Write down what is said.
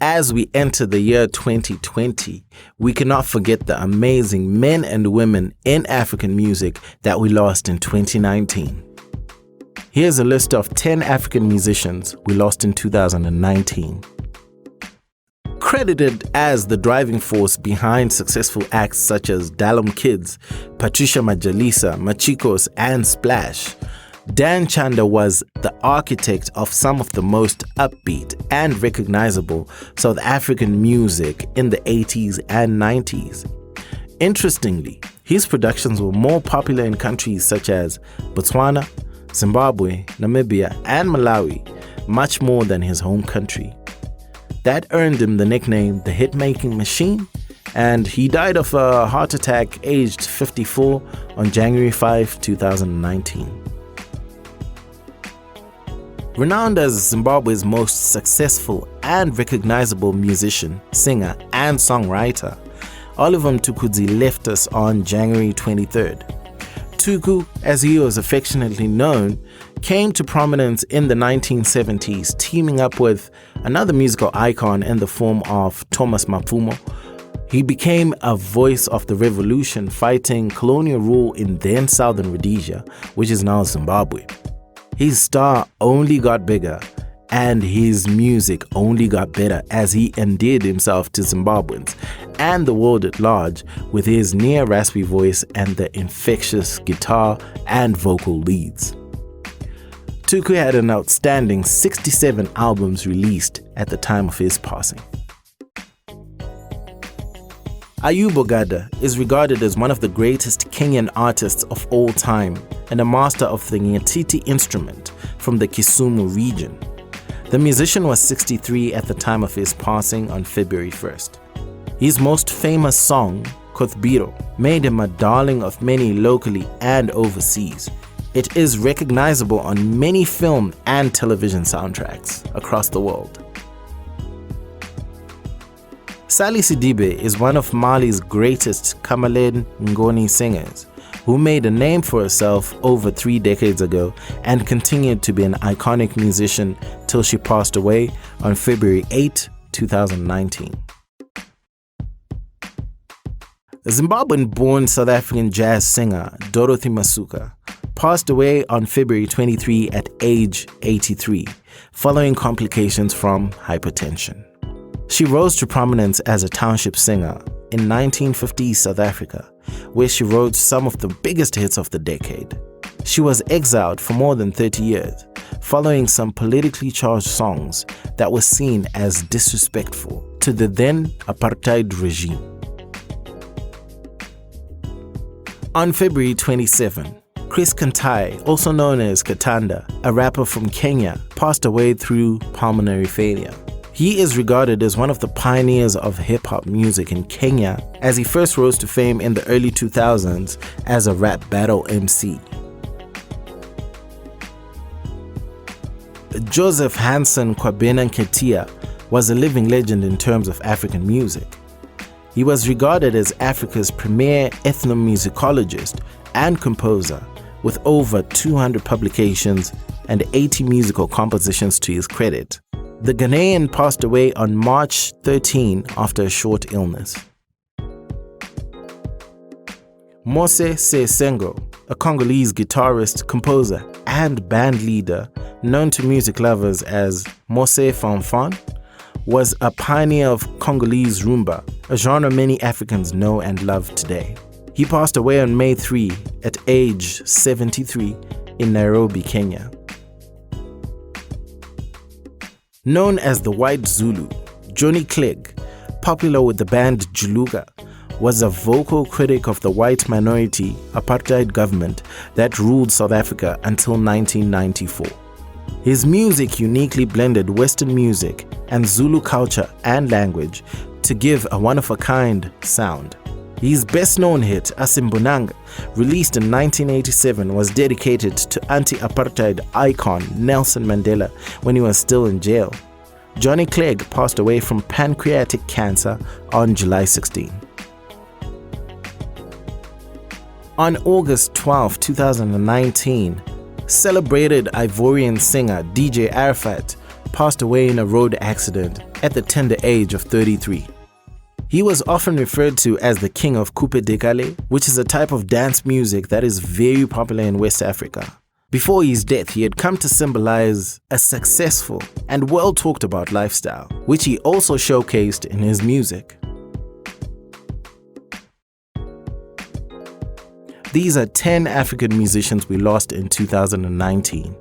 As we enter the year 2020, we cannot forget the amazing men and women in African music that we lost in 2019. Here's a list of 10 African musicians we lost in 2019. Credited as the driving force behind successful acts such as Dalum Kids, Patricia Majalisa, Machikos, and Splash, Dan Chanda was the architect of some of the most upbeat and recognizable South African music in the 80s and 90s. Interestingly, his productions were more popular in countries such as Botswana, Zimbabwe, Namibia, and Malawi, much more than his home country. That earned him the nickname the Hitmaking Machine, and he died of a heart attack aged 54 on January 5, 2019. Renowned as Zimbabwe's most successful and recognizable musician, singer, and songwriter, Oliver Tukudzi left us on January 23rd. Tuku, as he was affectionately known, came to prominence in the 1970s, teaming up with another musical icon in the form of Thomas Mapfumo. He became a voice of the revolution fighting colonial rule in then Southern Rhodesia, which is now Zimbabwe. His star only got bigger, and his music only got better as he endeared himself to Zimbabweans and the world at large with his near raspy voice and the infectious guitar and vocal leads. Tuku had an outstanding 67 albums released at the time of his passing. Ayub Bogada is regarded as one of the greatest Kenyan artists of all time and a master of the Nyatiti instrument from the Kisumu region. The musician was 63 at the time of his passing on February 1st. His most famous song, Kothbiro, made him a darling of many locally and overseas. It is recognizable on many film and television soundtracks across the world. Sally Sidibe is one of Mali's greatest Kamaled Ngoni singers, who made a name for herself over 3 decades ago and continued to be an iconic musician till she passed away on February 8, 2019. The Zimbabwean-born South African jazz singer Dorothy Masuka passed away on February 23 at age 83, following complications from hypertension. She rose to prominence as a township singer in 1950s South Africa, where she wrote some of the biggest hits of the decade. She was exiled for more than 30 years, following some politically charged songs that were seen as disrespectful to the then apartheid regime. On February 27, Chris Kantai, also known as Katanda, a rapper from Kenya, passed away through pulmonary failure. He is regarded as one of the pioneers of hip-hop music in Kenya, as he first rose to fame in the early 2000s as a rap battle MC. Joseph Hanson Kwabena Nketia was a living legend in terms of African music. He was regarded as Africa's premier ethnomusicologist and composer, with over 200 publications and 80 musical compositions to his credit. The Ghanaian passed away on March 13 after a short illness. Mosse Fanfan, a Congolese guitarist, composer, and band leader known to music lovers as Mosse Fanfan, was a pioneer of Congolese rumba, a genre many Africans know and love today. He passed away on May 3 at age 73 in Nairobi, Kenya. Known as the White Zulu, Johnny Clegg, popular with the band Juluka, was a vocal critic of the white minority apartheid government that ruled South Africa until 1994. His music uniquely blended Western music and Zulu culture and language to give a one-of-a-kind sound. His best-known hit, Asimbonanga, released in 1987, was dedicated to anti-apartheid icon Nelson Mandela when he was still in jail. Johnny Clegg passed away from pancreatic cancer on July 16. On August 12, 2019, celebrated Ivorian singer DJ Arafat passed away in a road accident at the tender age of 33. He was often referred to as the king of coupe décalé, which is a type of dance music that is very popular in West Africa. Before his death, he had come to symbolize a successful and well talked about lifestyle, which he also showcased in his music. These are 10 African musicians we lost in 2019.